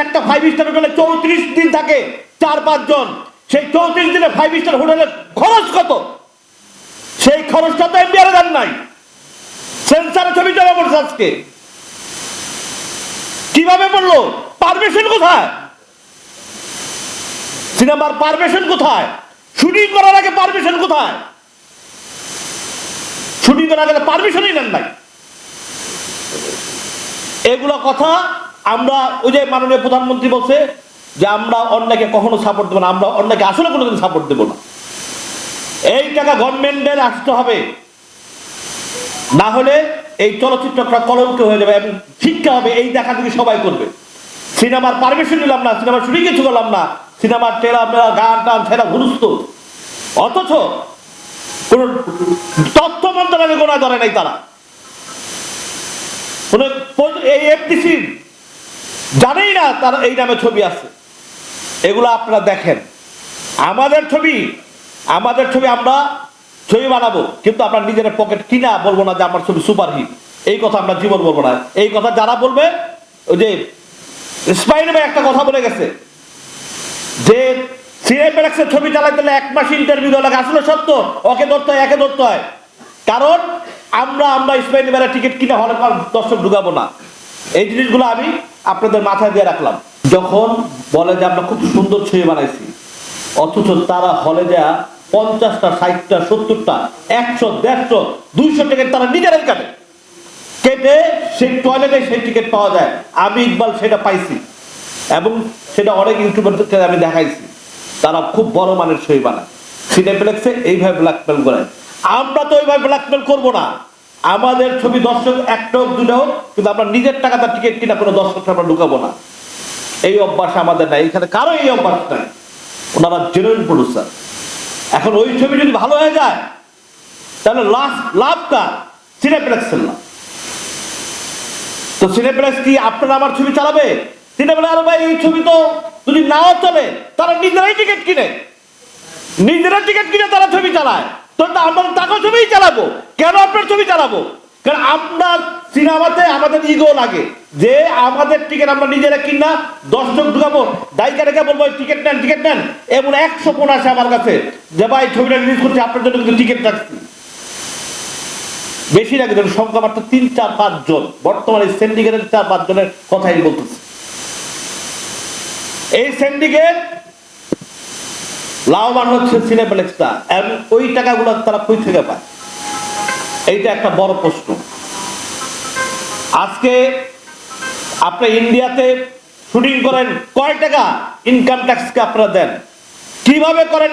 একটা 5 স্টার হোটেলে 34 দিন থাকে 4-5 জন, সেই 34 দিনে 5 স্টার হোটেলের খরচ কত? সেই খরচটা তো এমবিআর দেন নাই, সেন্সারে ছবি জমা পড়ছে আজকে। কিভাবে পড়লো? পারমিশন কোথায়? সিনেমার পারমিশন কোথায়? শুটিং করার আগে পারমিশন কোথায়? শুটিং করার আগে পারমিশনই নেন নাই। এগুলো কথা আমরা, ওই যে মাননীয় প্রধানমন্ত্রী বলছে যে আমরা অন্যকে কখনো সাপোর্ট দেবো না, আমরা অন্যকে আসলে কোনোদিন সাপোর্ট দেবো না। এই টাকা গভর্নমেন্টের আসতে হবে, না হলে এই চলচ্চিত্রটা কলঙ্ক হয়ে যাবে এবং শিক্ষা হবে। এই দেখা দেখি সবাই করবে। সিনেমার পারমিশন নিলাম না, সিনেমার শুটিং কিছু করলাম না, সিনেমার ট্রেলার গান টান সেটা ভুলুস্ত, অথচ কোন তথ্য মন্ত্রণালয় গোনা ধরে নাই তারা। এই এফডিসি জানেই না তার এই নামে ছবি আছে। এগুলো আপনারা দেখেন। আমাদের ছবি আমরা ছবি বানাবো, কিন্তু আমরা নিজের পকেট কিনা বলবো না যে আমার ছবি সুপারহিট। এই কথা আমরা জীবন বলবো না। এই কথা যারা বলবে, ওই যে স্পাইন ভাই একটা কথা বলে গেছে যে সিনেপ্লেক্সের ছবি চালাইতে হলে 1 মাস ইন্টারভিউ দেওয়া লাগে। আসলে সত্য, ওকে ধরতে হয়, একে ধরতে হয়। কারণ আমরা স্পাইন ভাইয়ের টিকিট কিনে হলে দর্শক ঢুকাবো না। এই জিনিসগুলো আমি আপনাদের মাথায় দিয়ে রাখলাম। যখন বলে যে আমরা খুব সুন্দর ছবি বানাইছি, অথচ তারা হলে যা 50টা 60টা 70টা 100 150 200 টিকিট তারা নিজেরাই কেটে সেই টয়লেটে সেই টিকিট পাওয়া যায়। আমি ইকবাল সেটা পাইছি এবং সেটা অনেক ইউটিউবারদেরকে আমি দেখাইছি। তারা খুব বড় মানের ছবি বানায়, সিনেপ্লেক্সে এইভাবে ব্ল্যাকমেল করে। আমরা তো ওইভাবে ব্ল্যাকমেল করবো না। আমাদের ছবি দর্শক একটা হোক দুটো হোক, কিন্তু আমরা নিজের টাকাতে টিকিট কিনা কোনো দর্শককে আমরা ঢুকাবো না। এই অভ্যাস আমাদের নাই, এখানে কারো এই অভ্যাস নাই। ওনারা জেনুইন প্রডিউসার। এখন ওই ছবি যদি ভালো হয়ে যায় তাহলে লাভ কার? সিনেপ্লেক্সের না। তো সিনেপ্লেক্স কি আপনারা আমার ছবি চালাবে? সিনেপ্লেক্স আরে ভাই এই ছবি তো যদি নাও চলে, তারা নিজেরাই টিকিট কিনে তারা ছবি চালায়। তো আমরা তাকেও ছবিই চালাবো কেন? আপনার ছবি চালাবো কারণ আপনার সিনেমাতে আমাদের ইগো লাগে যে আমাদের টিকিট আমরা নিজেরা কিনা দর্শক ঢুকাবো। দায়িকা রেখে বলবো টিকিট নেন। এমন 100 ফোন আসে আমার কাছে যে ভাই ছবিটা রিলিজ করছি, আপনার জন্য কিন্তু টিকিট রাখছি। বেশি লাগে সংখ্যা মাত্র 3-4-5 জন। বর্তমানে সিন্ডিকেটের 4-5 জনের কথাই বলতেছে। এই সিন্ডিকেট লাভবান হচ্ছে সিনেপ্লেক্সটা, এবং ওই টাকাগুলো তারা কই থেকে পায়? এইটা একটা বড় প্রশ্ন। আজকে আপনি ইন্ডিয়াতে শুটিং করেন, কয় টাকা ইনকাম ট্যাক্সকে আপনারা দেন? কিভাবে করেন?